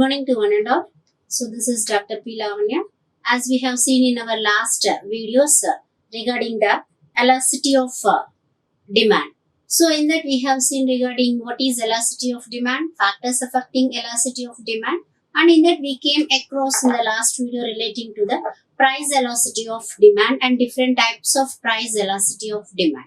morning to one and all. So this is Dr. P. Lavanya. As we have seen in our last videos regarding the elasticity of demand. So in that we have seen regarding what is elasticity of demand, factors affecting elasticity of demand, and in that we came across in the last video relating to the price elasticity of demand and different types of price elasticity of demand.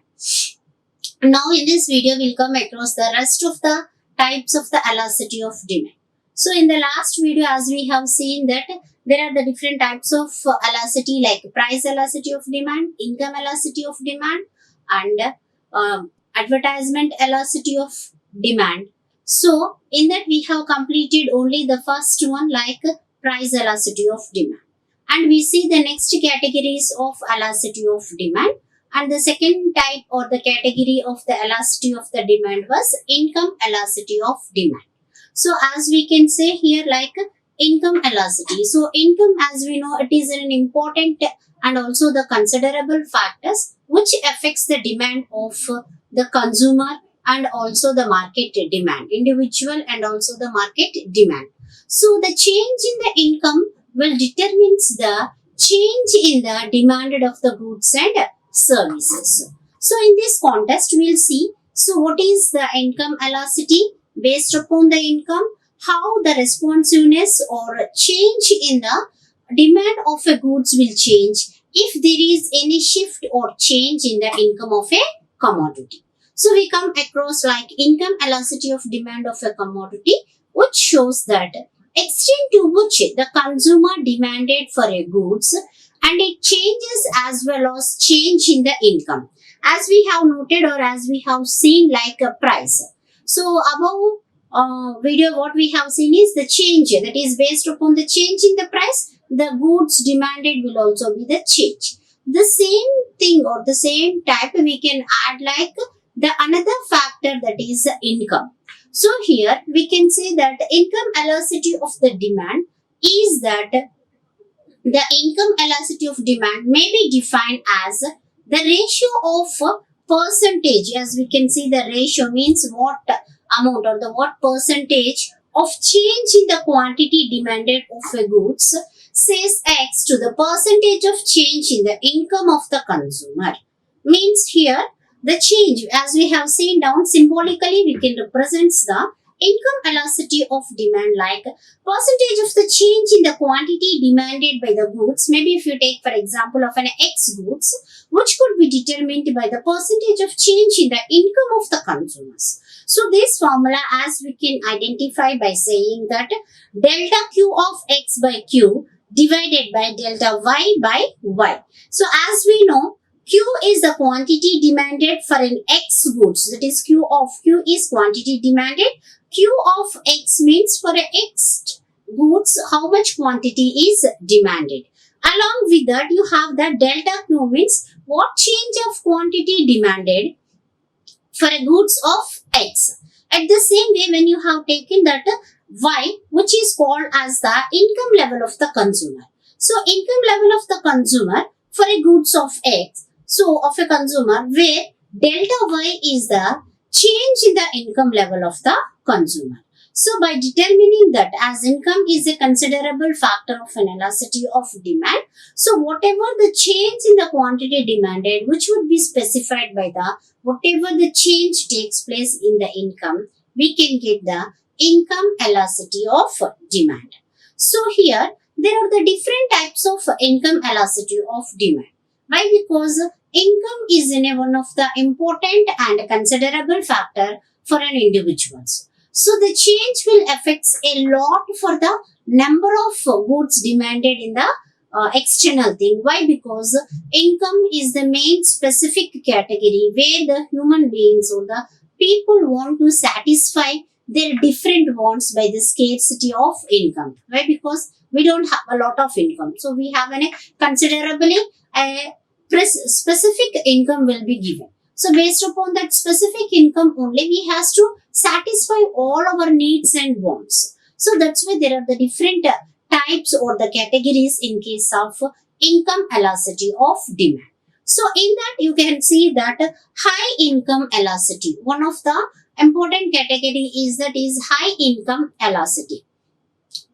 Now in this video we'll come across the rest of the types of the elasticity of demand. So in the last video, as we have seen that there are the different types of elasticity like price elasticity of demand, income elasticity of demand, and advertisement elasticity of demand. So in that we have completed only the first one like price elasticity of demand. And we see the next categories of elasticity of demand. And the second type or the category of the elasticity of the demand was income elasticity of demand. So as we can say here like income elasticity. So income, as we know, it is an important and also the considerable factors which affects the demand of the consumer and also the market demand, individual and also the market demand. So the change in the income will determines the change in the demand of the goods and services. So in this context, we'll see, so what is the income elasticity? Based upon the income, how the responsiveness or change in the demand of a goods will change if there is any shift or change in the income of a commodity. So we come across like income elasticity of demand of a commodity, which shows that extent to which the consumer demanded for a goods and it changes as well as change in the income. As we have noted or as we have seen like a price. So above video what we have seen is the change that is based upon the change in the price, the goods demanded will also be the change. The same thing or the same type we can add like the another factor that is income. So here we can say that income elasticity of the demand is that the income elasticity of demand may be defined as the ratio of percentage. As we can see, the ratio means what amount or the what percentage of change in the quantity demanded of a goods says X to the percentage of change in the income of the consumer. Means here the change, as we have seen down symbolically, we can represent the income elasticity of demand like percentage of the change in the quantity demanded by the goods. Maybe if you take for example of an X goods, which could be determined by the percentage of change in the income of the consumers. So this formula as we can identify by saying that delta Q of X by Q divided by delta Y by Y. So as we know, Q is the quantity demanded for an X goods, that is Q of Q is quantity demanded. Q of X means for a X goods how much quantity is demanded. Along with that you have the delta Q means what change of quantity demanded for a goods of X. At the same way when you have taken that Y, which is called as the income level of the consumer. So income level of the consumer for a goods of X, so of a consumer where delta Y is the change in the income level of the consumer. So by determining that as income is a considerable factor of an elasticity of demand, so whatever the change in the quantity demanded, which would be specified by the whatever the change takes place in the income, we can get the income elasticity of demand. So here there are the different types of income elasticity of demand. Why? Because income is one of the important and considerable factor for an individual. So the change will affect a lot for the number of goods demanded in the external thing. Why? Because income is the main specific category where the human beings or the people want to satisfy their different wants by the scarcity of income. Why? Because we don't have a lot of income. So we have a considerably specific income will be given. So based upon that specific income only, we has to satisfy all our needs and wants. So that's why there are the different types or the categories in case of income elasticity of demand. So in that you can see that high income elasticity. One of the important category is that is high income elasticity.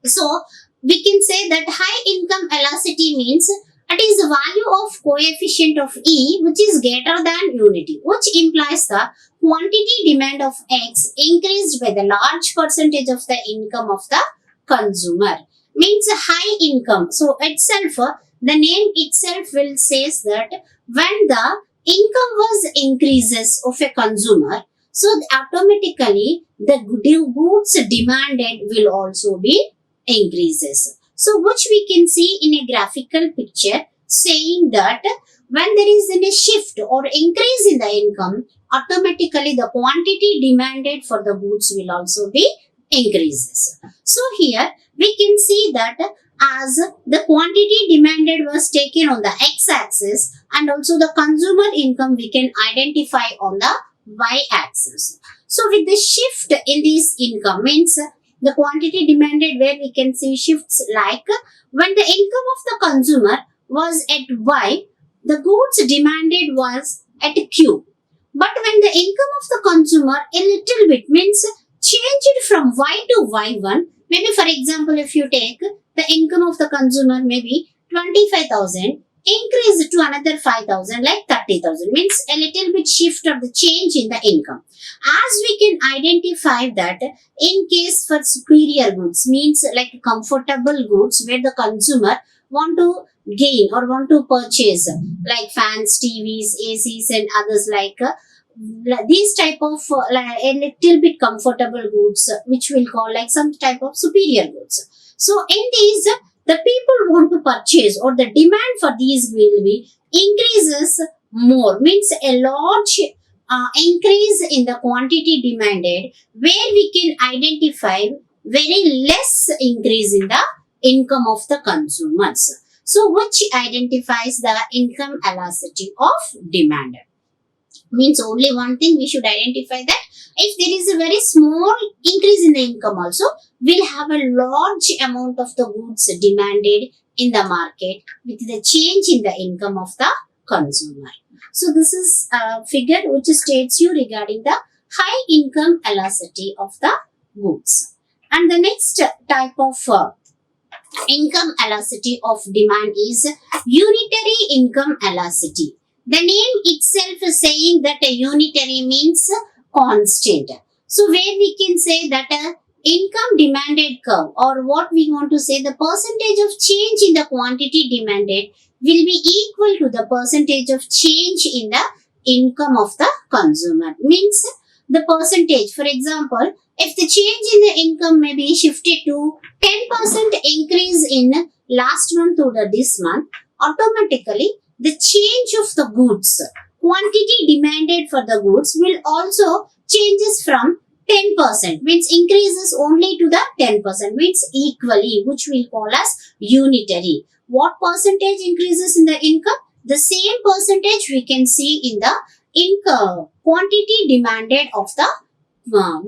So we can say that high income elasticity means it is the value of coefficient of E which is greater than unity, which implies the quantity demand of X increased by the large percentage of the income of the consumer. Means high income. So itself, the name itself will says that when the income was increases of a consumer, so automatically the goods demanded will also be increases. So which we can see in a graphical picture saying that when there is a shift or increase in the income, automatically the quantity demanded for the goods will also be increases. So here we can see that as the quantity demanded was taken on the x-axis and also the consumer income we can identify on the y-axis. So with the shift in this income means the quantity demanded where we can see shifts like when the income of the consumer was at y, the goods demanded was at q. But when the income of the consumer a little bit means changed from y to y1, maybe for example if you take the income of the consumer maybe 25,000 increased to another 5,000 like 30,000 means a little bit shift of the change in the income. As we can identify that in case for superior goods means like comfortable goods where the consumer want to gain or want to purchase like fans, TVs, ACs and others like these type of like a little bit comfortable goods which we'll call like some type of superior goods. So in these the people want to purchase or the demand for these will be increases more means a large increase in the quantity demanded where we can identify very less increase in the income of the consumers. So which identifies the income elasticity of demand. Means only one thing we should identify that if there is a very small increase in the income also, we'll have a large amount of the goods demanded in the market with the change in the income of the consumer. So this is a figure which states you regarding the high income elasticity of the goods. And the next type of income elasticity of demand is unitary income elasticity. The name itself is saying that a unitary means constant. So where we can say that a income demanded curve or what we want to say the percentage of change in the quantity demanded will be equal to the percentage of change in the income of the consumer. Means the percentage, for example, if the change in the income may be shifted to 10% increase in last month to the this month, automatically the change of the goods, quantity demanded for the goods will also changes from 10% means increases only to the 10% means equally which we call as unitary. What percentage increases in the income? The same percentage we can see in the income quantity demanded of the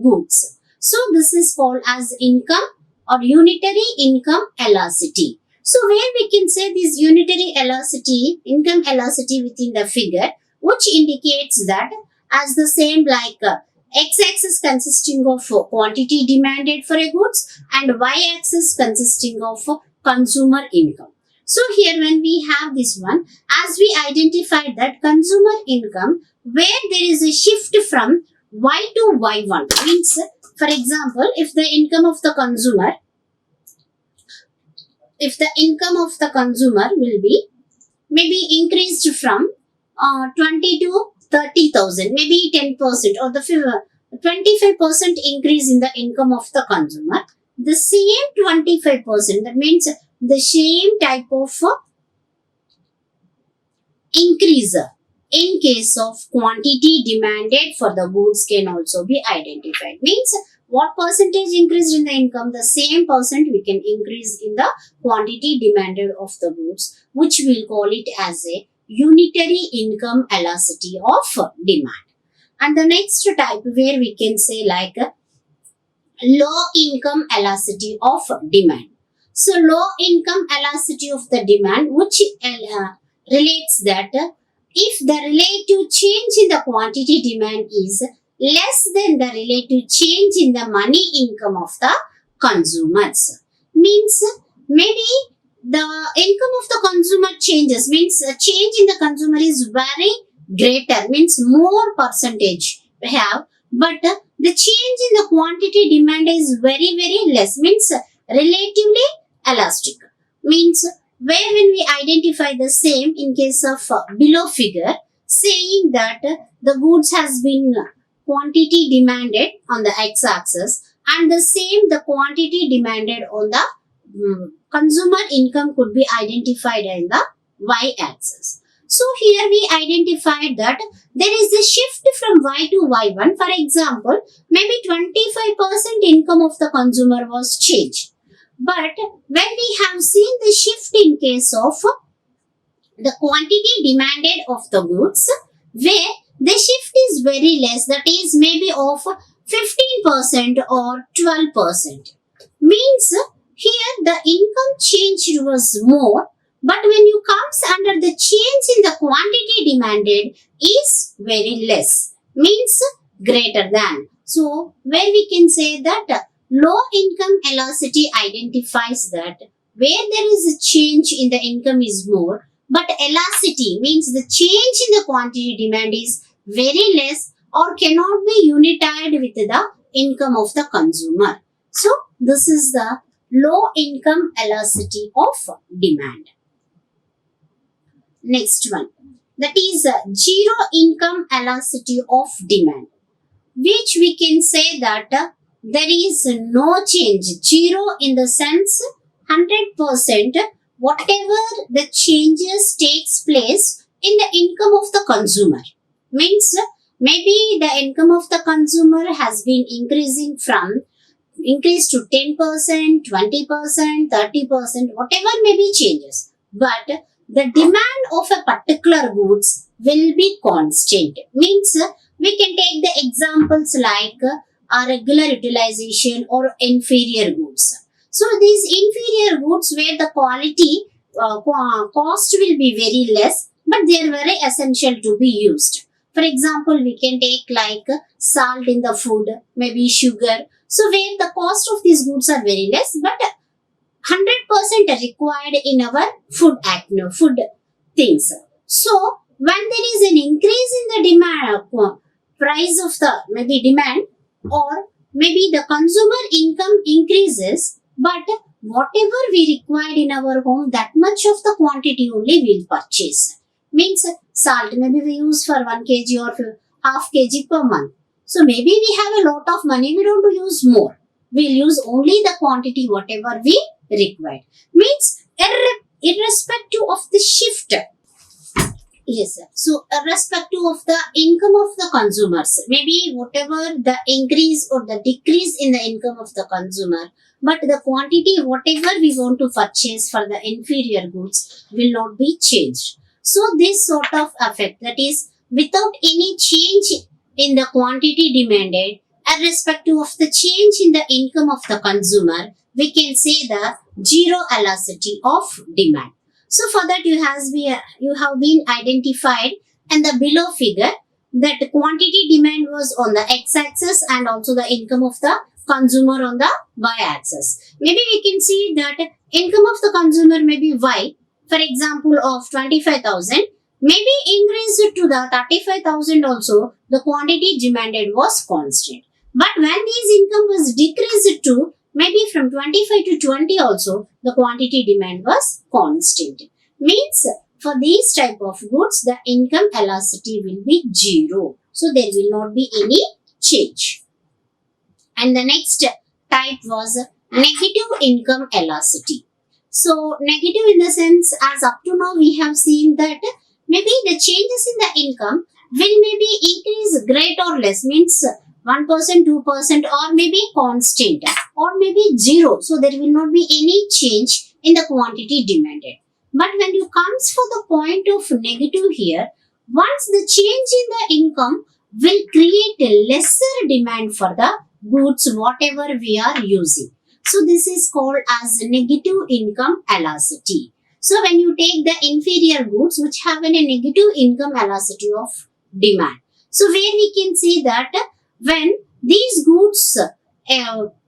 goods. So this is called as income or unitary income elasticity. So where we can say this unitary elasticity, income elasticity within the figure, which indicates that as the same like x-axis consisting of quantity demanded for a goods and y-axis consisting of consumer income. So here when we have this one, as we identified that consumer income where there is a shift from y to y1 means for example if the income of the consumer will be maybe increased from 20 to 30,000, maybe 10% or the 25% increase in the income of the consumer. The same 25%, that means the same type of increase in case of quantity demanded for the goods can also be identified. Means what percentage increased in the income, the same percent we can increase in the quantity demanded of the goods, which we'll call it as a unitary income elasticity of demand. And the next type where we can say like low income elasticity of demand. So low income elasticity of the demand which relates that if the relative change in the quantity demand is less than the relative change in the money income of the consumers. means maybe the income of the consumer changes, means a change in the consumer is very greater, means more percentage we have, but the change in the quantity demand is very less, means relatively elastic, means where when we identify the same in case of below figure saying that the goods has been quantity demanded on the x-axis and the same the quantity demanded on the consumer income could be identified in the y-axis. So here we identified that there is a shift from y to y1. For example, maybe 25% income of the consumer was changed. But when we have seen the shift in case of the quantity demanded of the goods, where the shift is very less, that is maybe of 15% or 12%, means here the income change was more, but when you comes under the change in the quantity demanded is very less, means greater than. So where we can say that low income elasticity identifies that where there is a change in the income is more, but elasticity means the change in the quantity demand is very less or cannot be unified with the income of the consumer. So this is the low income elasticity of demand. Next one, that is zero income elasticity of demand, which we can say that there is no change, zero in the sense 100%, whatever the changes takes place in the income of the consumer, means maybe the income of the consumer has been increased to 10%, 20%, 30%, whatever may be changes, but the demand of a particular goods will be constant, means we can take the examples like a regular utilization or inferior goods. So these inferior goods where the quality cost will be very less, but they are very essential to be used. For example, we can take like salt in the food, maybe sugar. So where the cost of these goods are very less, but 100% are required in our food things. So when there is an increase in the demand, price of the maybe demand, or maybe the consumer income increases, but whatever we require in our home, that much of the quantity only we'll purchase. Means salt maybe we use for 1 kg or half kg per month. So maybe we have a lot of money, we don't use more. We'll use only the quantity whatever we require. Means irrespective of the shift. Yes, sir. So irrespective of the income of the consumers, maybe whatever the increase or the decrease in the income of the consumer, but the quantity whatever we want to purchase for the inferior goods will not be changed. So this sort of effect, that is without any change in the quantity demanded, irrespective of the change in the income of the consumer, we can say the zero elasticity of demand. So for that you have been identified in the below figure that quantity demand was on the x-axis and also the income of the consumer on the y-axis. Maybe we can see that income of the consumer may be y, for example of 25,000, maybe increased to the 35,000 also, the quantity demanded was constant. But when this income was decreased to maybe from 25 to 20 also, the quantity demand was constant. Means for these type of goods, the income elasticity will be zero. So there will not be any change. And the next type was negative income elasticity. So negative in the sense, as up to now we have seen that maybe the changes in the income will maybe increase great or less, means 1%, 2% or maybe constant or maybe zero. So there will not be any change in the quantity demanded. But when you comes for the point of negative here, once the change in the income will create a lesser demand for the goods whatever we are using. So this is called as negative income elasticity. So when you take the inferior goods which have a negative income elasticity of demand. So where we can see that when these goods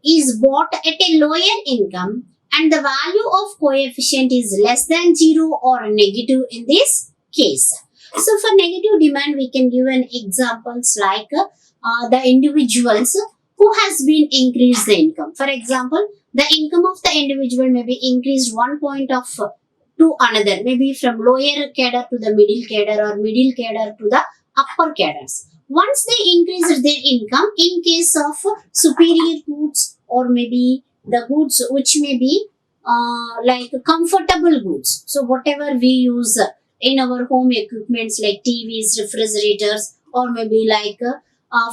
is bought at a lower income, and the value of coefficient is less than 0 or negative in this case. So for negative demand, we can give an examples like the individuals who has been increased the income. For example, the income of the individual may be increased one point of to another, maybe from lower cadre to the middle cadre or middle cadre to the upper cadres. Once they increase their income, in case of superior goods or maybe the goods which may be like comfortable goods. So whatever we use in our home equipments like TVs, refrigerators, or maybe like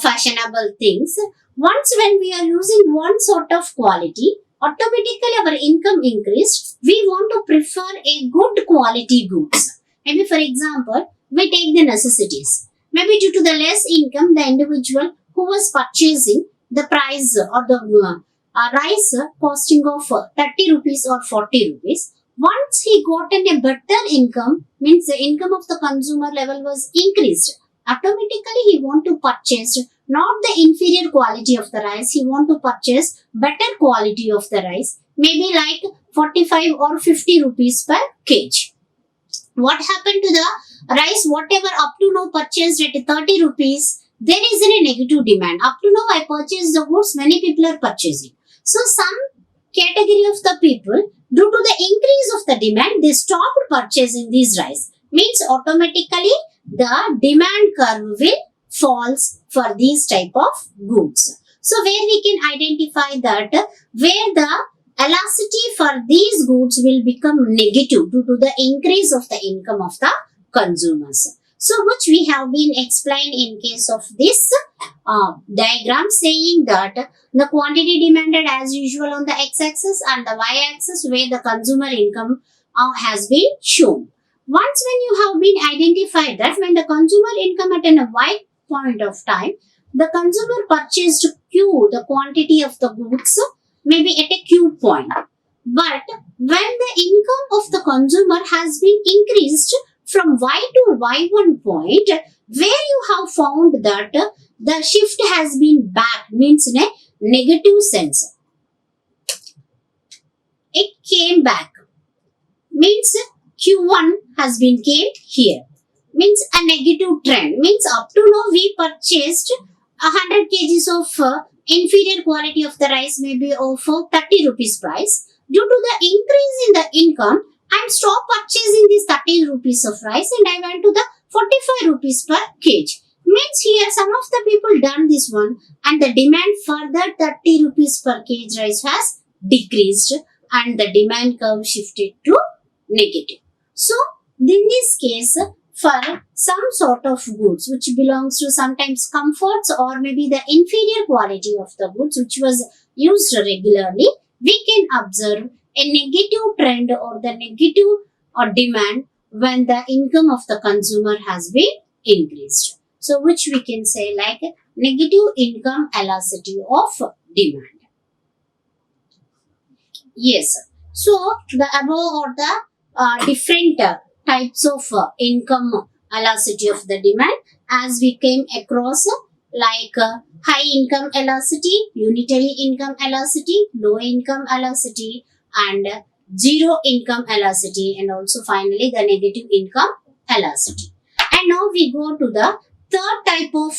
fashionable things. Once when we are using one sort of quality, automatically our income increased. We want to prefer a good quality goods. Maybe for example, we take the necessities. Maybe due to the less income, the individual who was purchasing the price or the rice costing of 30 rupees or 40 rupees. Once he gotten a better income, means the income of the consumer level was increased. Automatically he want to purchase not the inferior quality of the rice, he want to purchase better quality of the rice, maybe like 45 or 50 rupees per kg. What happened to the rice, whatever up to now purchased at 30 rupees, there is a negative demand. Up to now I purchased the goods, many people are purchasing. So some category of the people, due to the increase of the demand, they stopped purchasing these rice. Means automatically the demand curve will falls for these type of goods. So where we can identify that where the elasticity for these goods will become negative due to the increase of the income of the consumers. So which we have been explained in case of this diagram, saying that the quantity demanded as usual on the x-axis and the y-axis where the consumer income has been shown. Once when you have been identified that when the consumer income at a y point of time, the consumer purchased q, the quantity of the goods, maybe at a q point. But when the income of the consumer has been increased from y to y1 point, where you have found that the shift has been back, means in a negative sense. It came back, means Q1 has been came here, means a negative trend, means up to now we purchased 100 kgs of inferior quality of the rice, maybe of 30 rupees price. Due to the increase in the income, I stopped purchasing these 30 rupees of rice and I went to the 45 rupees per kg. Means here some of the people done this one and the demand for the 30 rupees per kg rice has decreased and the demand curve shifted to negative. So in this case, for some sort of goods which belongs to sometimes comforts or maybe the inferior quality of the goods which was used regularly, we can observe a negative trend or the negative or demand when the income of the consumer has been increased. So which we can say like negative income elasticity of demand. Yes. So the above or the different types of income elasticity of the demand as we came across like high income elasticity, unitary income elasticity, low income elasticity and zero income elasticity, and also finally the negative income elasticity. And now we go to the third type of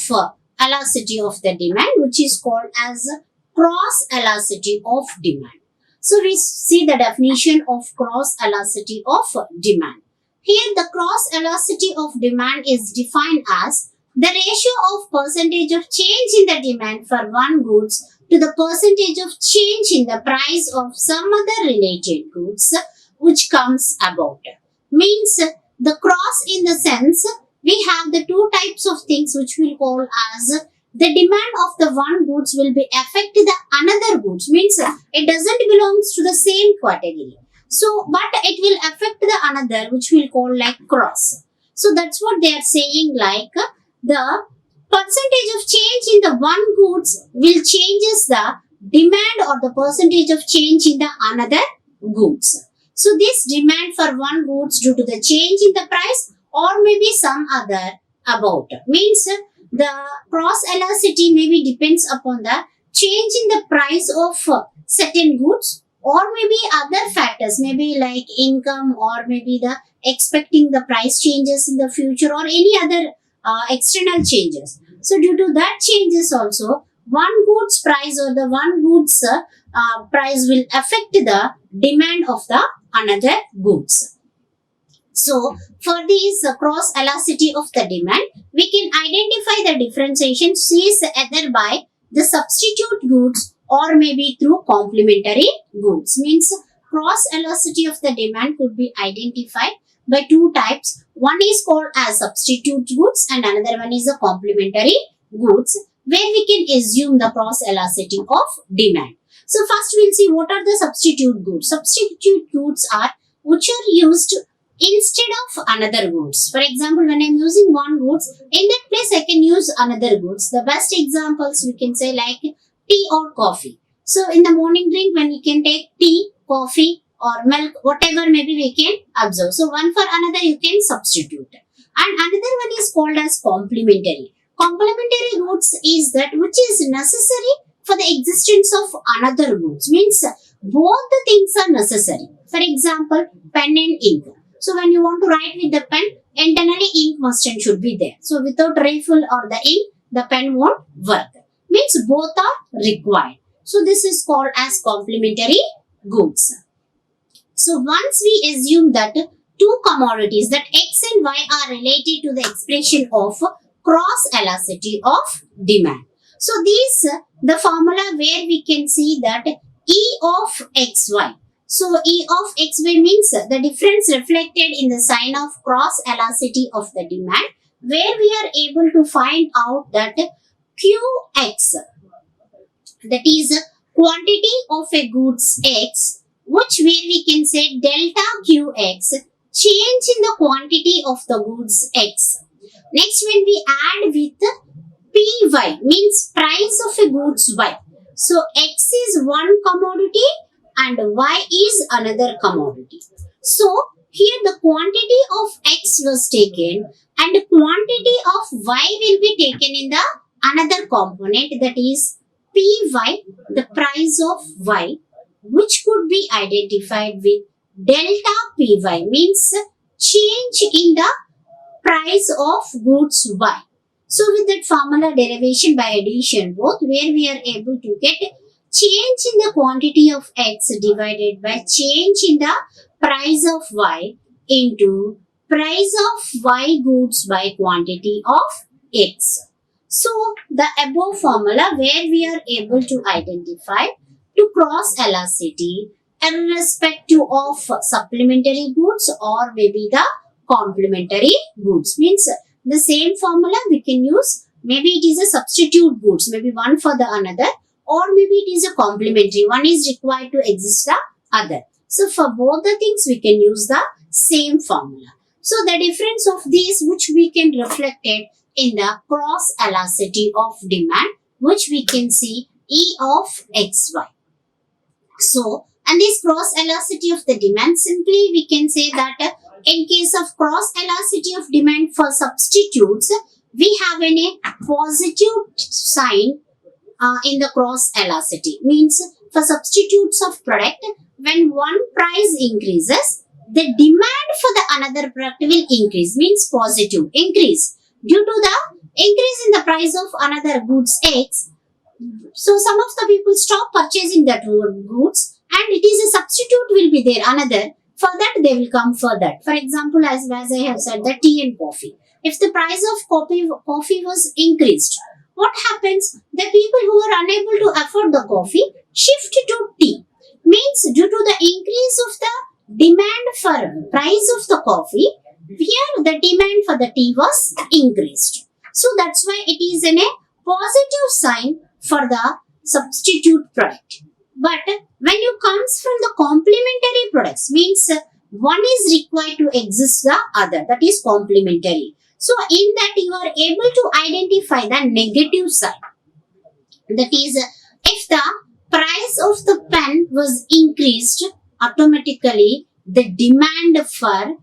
elasticity of the demand, which is called as cross elasticity of demand. So we see the definition of cross elasticity of demand. Here the cross elasticity of demand is defined as the ratio of percentage of change in the demand for one goods to the percentage of change in the price of some other related goods which comes about. Means the cross in the sense we have the two types of things which we call as the demand of the one goods will be affect the another goods, means it doesn't belongs to the same category. So, but it will affect the another which we'll call like cross. So that's what they are saying, like the percentage of change in the one goods will changes the demand or the percentage of change in the another goods. So this demand for one goods due to the change in the price or maybe some other about, means the cross elasticity maybe depends upon the change in the price of certain goods or maybe other factors, maybe like income, or maybe the expecting the price changes in the future, or any other external changes. So due to that changes also, one goods price or the one goods price will affect the demand of the another goods. So for this cross elasticity of the demand, we can identify the differentiation is either by the substitute goods or maybe through complementary goods. Means cross elasticity of the demand could be identified by two types. One is called as substitute goods and another one is the complementary goods, where we can assume the cross elasticity of demand. So first we'll see what are the substitute goods. Substitute goods are which are used instead of another goods. For example, when I'm using one goods, in that place I can use another goods. The best examples we can say like tea or coffee. So in the morning drink, when we can take tea, coffee or milk, whatever maybe we can observe. So one for another you can substitute. And another one is called as complementary. Complementary goods is that which is necessary for the existence of another goods. Means both the things are necessary. For example, pen and ink. So when you want to write with the pen, internally ink must and should be there. So without refill or the ink, the pen won't work. Means both are required. So this is called as complementary goods. So once we assume that two commodities, that X and Y are related to the expression of cross elasticity of demand. So these, the formula where we can see that E of XY. So E of XY means the difference reflected in the sign of cross elasticity of the demand, where we are able to find out that QX, that is quantity of a goods X, which where we can say delta QX, change in the quantity of the goods X. Next, when we add with PY, means price of a goods Y. So X is one commodity and Y is another commodity. So here the quantity of X was taken and the quantity of Y will be taken in the another component, that is PY, the price of Y, which could be identified with delta PY, means change in the price of goods Y. So with that formula derivation by addition both, where we are able to get change in the quantity of X divided by change in the price of Y into price of Y goods by quantity of X. So the above formula where we are able to identify to cross elasticity irrespective of supplementary goods or maybe the complementary goods. Means the same formula we can use, maybe it is a substitute goods, maybe one for the another, or maybe it is a complementary, one is required to exist the other. So for both the things we can use the same formula. So the difference of these which we can reflect it in the cross elasticity of demand, which we can see E of XY. So, and this cross elasticity of the demand, simply we can say that in case of cross elasticity of demand for substitutes, we have a positive sign in the cross elasticity. Means for substitutes of product, when one price increases, the demand for the another product will increase, means positive increase due to the increase in the price of another goods X. So some of the people stop purchasing that goods and it is a substitute will be there another. For that they will come for that. For example, as I have said, the tea and coffee. If the price of coffee was increased, what happens? The people who are unable to afford the coffee shift to tea. Means due to the increase of the demand for price of the coffee, here the demand for the tea was increased. So that's why it is a positive sign for the substitute product. But when you comes from the complementary products, means one is required to exist the other, that is complementary. So in that you are able to identify the negative side. That is, if the price of the pen was increased, automatically the demand for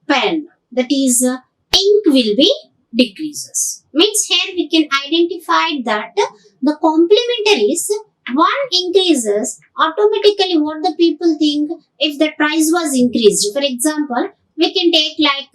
pen, that is ink, will be decreases. Means here we can identify that the complementaries one increases, automatically what the people think if the price was increased. For example, we can take like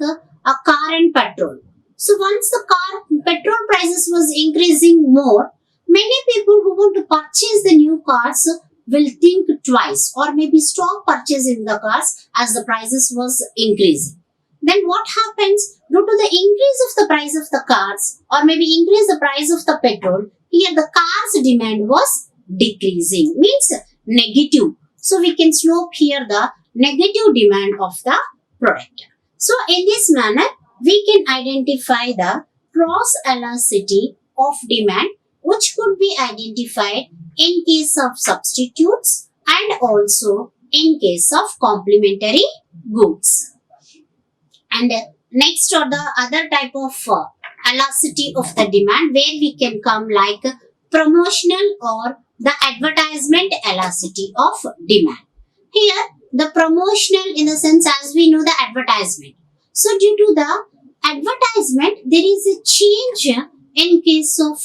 a car and petrol. So once the car petrol prices was increasing more, many people who want to purchase the new cars will think twice or maybe stop purchasing the cars as the prices was increasing. Then what happens due to the increase of the price of the cars or maybe increase the price of the petrol, here the cars demand was decreasing, means negative. So we can slope here the negative demand of the product. So in this manner, we can identify the cross elasticity of demand, which could be identified in case of substitutes and also in case of complementary goods. And next or the other type of elasticity of the demand where we can come like promotional or the advertisement elasticity of demand. Here the promotional in the sense as we know the advertisement. So due to the advertisement there is a change in case of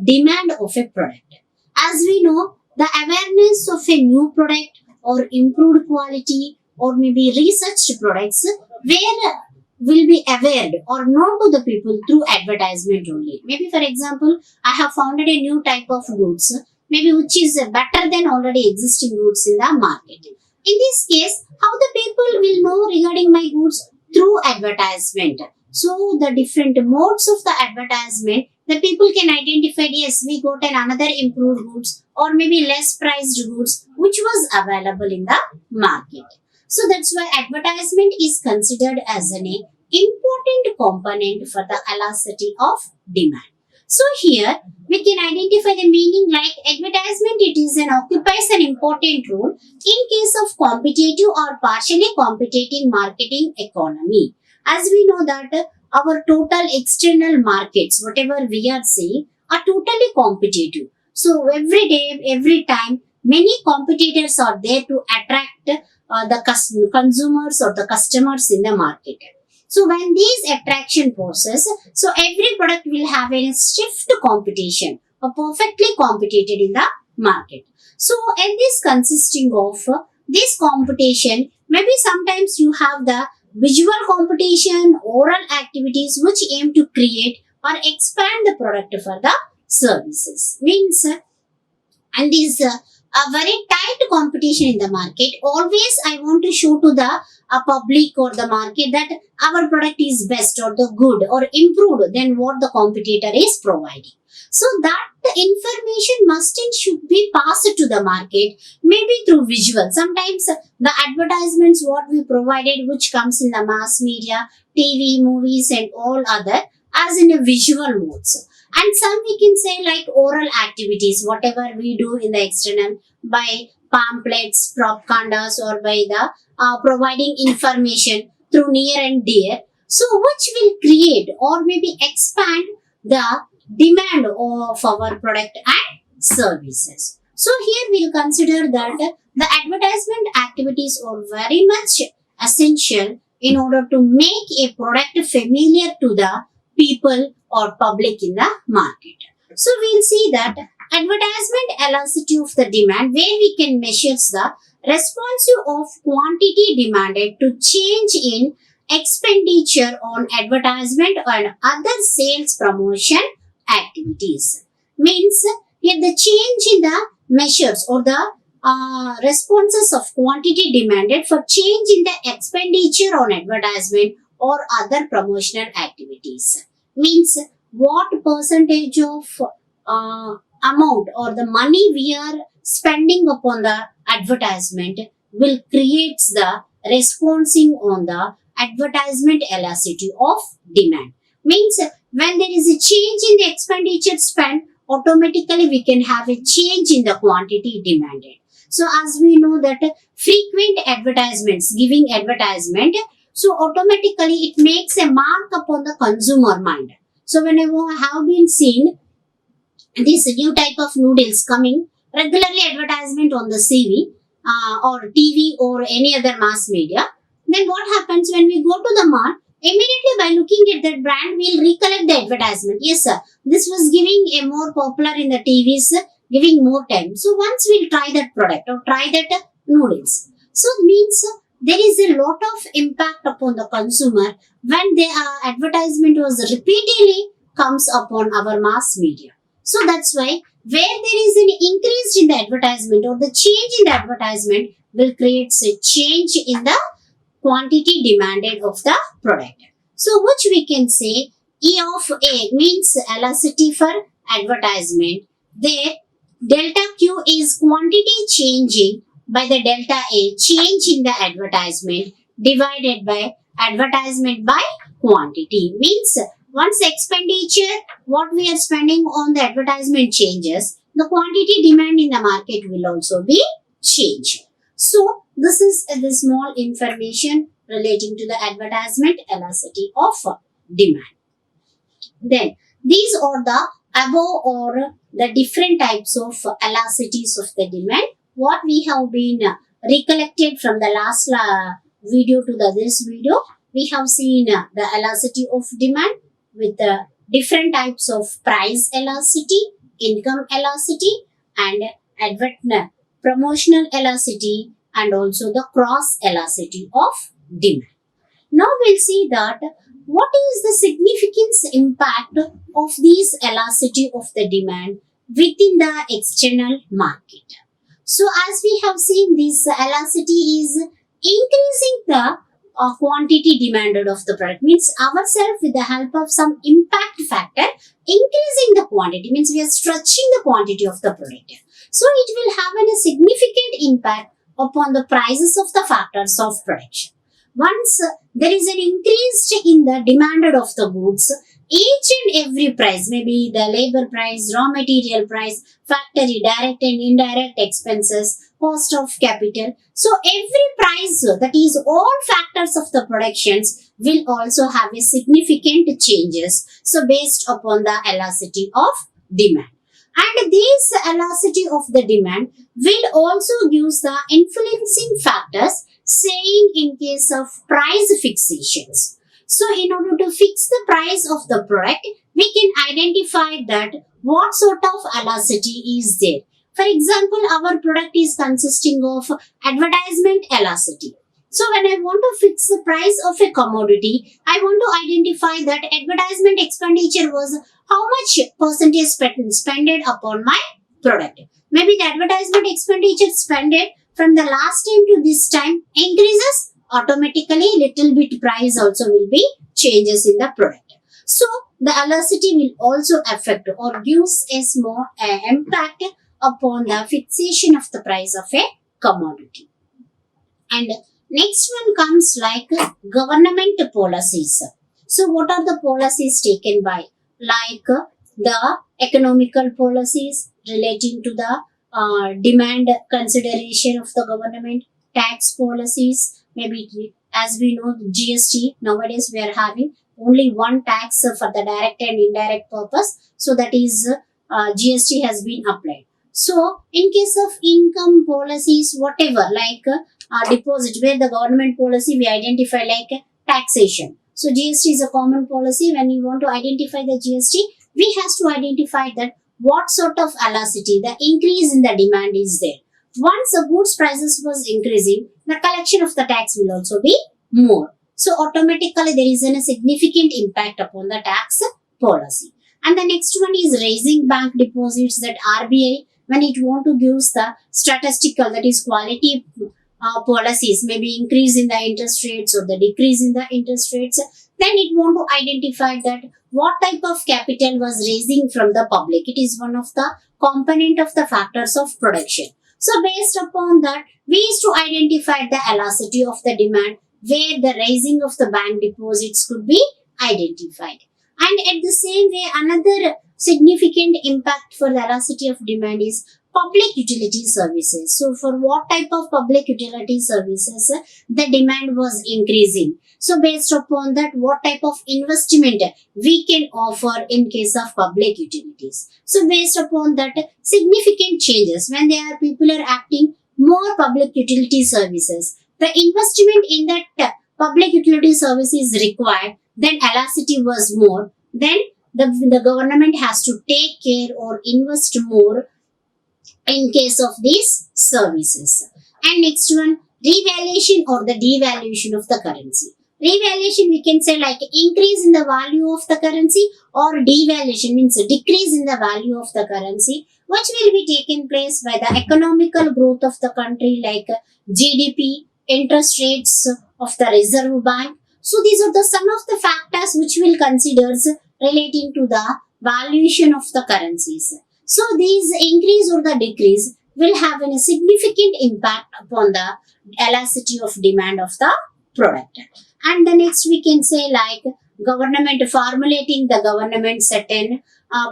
demand of a product. As we know the awareness of a new product or improved quality or maybe researched products where will be aware or known to the people through advertisement only. Maybe for example, I have founded a new type of goods, maybe which is better than already existing goods in the market. In this case, how the people will know regarding my goods through advertisement. So the different modes of the advertisement, the people can identify, yes, we got an another improved goods or maybe less priced goods which was available in the market. So that's why advertisement is considered as an important component for the elasticity of demand. So here we can identify the meaning like advertisement. It is an occupies an important role in case of competitive or partially competing marketing economy. As we know that our total external markets, whatever we are seeing, are totally competitive. So every day, every time, many competitors are there to attract the consumers or the customers in the market. So when these attraction process, so every product will have a stiff competition or perfectly competed in the market. So in this consisting of this competition, maybe sometimes you have the visual competition, oral activities which aim to create or expand the product for the services. Means and is a very tight competition in the market. Always I want to show to the public or the market that our product is best or the good or improved than what the competitor is providing. So that the information must and should be passed to the market, maybe through visual. Sometimes the advertisements what we provided which comes in the mass media, TV, movies and all other as in a visual modes. And some we can say like oral activities, whatever we do in the external by pamphlets, propagandas or by the providing information through near and dear. So which will create or maybe expand the demand of our product and services. So here we'll consider that the advertisement activities are very much essential in order to make a product familiar to the people or public in the market. So we'll see that advertisement elasticity of the demand where we can measure the responsive of quantity demanded to change in expenditure on advertisement and other sales promotion activities. Means if the change in the measures or the responses of quantity demanded for change in the expenditure on advertisement or other promotional activities. Means what percentage of amount or the money we are spending upon the advertisement will create the responding on the advertisement elasticity of demand. Means when there is a change in the expenditure spent, automatically we can have a change in the quantity demanded. So as we know that frequent advertisements, giving advertisement, so automatically it makes a mark upon the consumer mind. So whenever I have been seen this new type of noodles coming, regularly advertisement on the CV or TV or any other mass media, then what happens when we go to the mart, immediately by looking at that brand, we'll recollect the advertisement. Yes, sir, this was giving a more popular in the TVs giving more time. So once we'll try that product or try that noodles. So it means there is a lot of impact upon the consumer when the advertisement was repeatedly comes upon our mass media. So that's why where there is an increase in the advertisement or the change in the advertisement will create a change in the quantity demanded of the product. So which we can say E of A means elasticity for advertisement. There delta Q is quantity changing by the delta A change in the advertisement divided by advertisement by quantity. Means once expenditure what we are spending on the advertisement changes, the quantity demand in the market will also be changed. So this is the small information relating to the advertisement elasticity of demand. Then these are the above or the different types of elasticities of the demand. What we have been recollected from the last video to this video, we have seen the elasticity of demand with different types of price elasticity, income elasticity, and promotional elasticity, and also the cross elasticity of demand. Now we'll see that what is the significance impact of these elasticity of the demand within the external market. So as we have seen, this elasticity is increasing the quantity demanded of the product, means ourselves with the help of some impact factor increasing the quantity, means we are stretching the quantity of the product. So it will have a significant impact upon the prices of the factors of production. Once there is an increase in the demanded of the goods, each and every price, maybe the labor price, raw material price, factory direct and indirect expenses, cost of capital. So every price, that is all factors of the productions, will also have a significant changes. So based upon the elasticity of demand. And this elasticity of the demand will also use the influencing factors, saying in case of price fixations. So in order to fix the price of the product, we can identify that what sort of elasticity is there. For example, our product is consisting of advertisement elasticity. So when I want to fix the price of a commodity, I want to identify that advertisement expenditure was how much percentage spended upon my product. Maybe the advertisement expenditure spended from the last time to this time increases, automatically little bit price also will be changes in the product. So the elasticity will also affect or gives a small impact upon the fixation of the price of a commodity. And next one comes like government policies. So what are the policies taken by? Like the economical policies relating to the demand consideration of the government, tax policies, maybe as we know GST, nowadays we are having only one tax for the direct and indirect purpose. So that is GST has been applied. So in case of income policies, whatever like deposit, where the government policy we identify like taxation. So GST is a common policy. When you want to identify the GST, we has to identify that what sort of elasticity, the increase in the demand is there. Once the goods prices was increasing, the collection of the tax will also be more. So automatically there is a significant impact upon the tax policy. And the next one is raising bank deposits, that RBI, when it want to give the statistical, that is quality policies, maybe increase in the interest rates or the decrease in the interest rates, then it want to identify that what type of capital was raising from the public. It is one of the component of the factors of production. So based upon that, we used to identify the elasticity of the demand, where the raising of the bank deposits could be identified. And at the same way, another significant impact for the elasticity of demand is public utility services. So for what type of public utility services the demand was increasing. So based upon that, what type of investment we can offer in case of public utilities. So based upon that, significant changes when people are acting more public utility services, the investment in that public utility service is required, then elasticity was more, then the government has to take care or invest more in case of these services. And next one, revaluation or the devaluation of the currency. Revaluation we can say like increase in the value of the currency, or devaluation means decrease in the value of the currency, which will be taken place by the economical growth of the country like GDP, interest rates of the Reserve Bank. So these are the some of the factors which will considers relating to the valuation of the currencies. So these increase or the decrease will have a significant impact upon the elasticity of demand of the product. And the next we can say like government formulating the government certain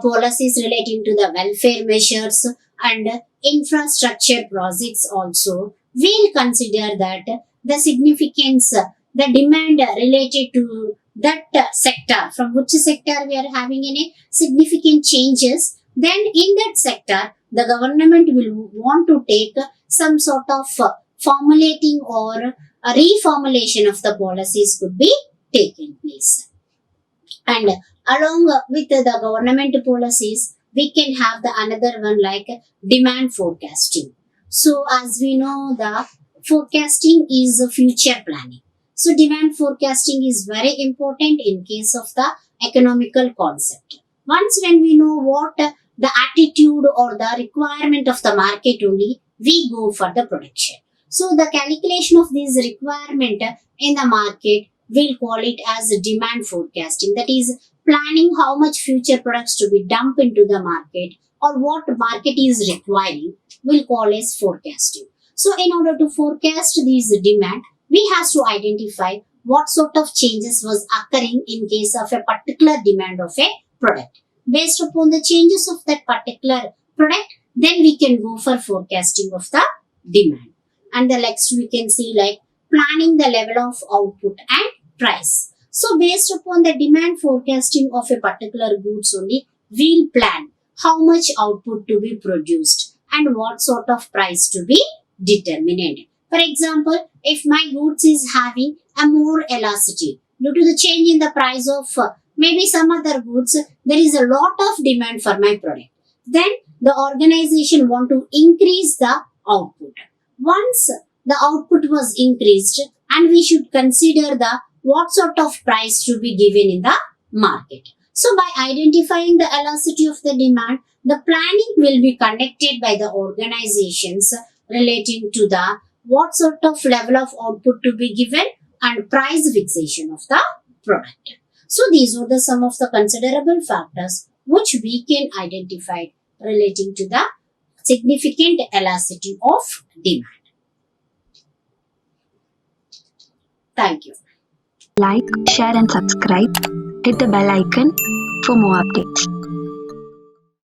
policies relating to the welfare measures and infrastructure projects also will consider that the significance, the demand related to that sector, from which sector we are having any significant changes, then in that sector the government will want to take some sort of formulating or a reformulation of the policies could be taken place. And along with the government policies, we can have the another one like demand forecasting. So as we know, the forecasting is a future planning. So demand forecasting is very important in case of the economical concept. Once when we know what the attitude or the requirement of the market only, we go for the production. So the calculation of this requirement in the market, we'll call it as demand forecasting. That is planning how much future products to be dumped into the market or what market is requiring, we'll call as forecasting. So in order to forecast these demand, we have to identify what sort of changes was occurring in case of a particular demand of a product. Based upon the changes of that particular product, then we can go for forecasting of the demand. And the next we can see like planning the level of output and price. So based upon the demand forecasting of a particular goods only, we'll plan how much output to be produced and what sort of price to be determined. For example, if my goods is having a more elasticity due to the change in the price of maybe some other goods, there is a lot of demand for my product. Then the organization want to increase the output. Once the output was increased, and we should consider the what sort of price to be given in the market. So by identifying the elasticity of the demand, the planning will be conducted by the organizations relating to the what sort of level of output to be given and price fixation of the product. So these are the some of the considerable factors which we can identify relating to the significant elasticity of demand. Thank you. Like, share and subscribe. Hit the bell icon for more updates.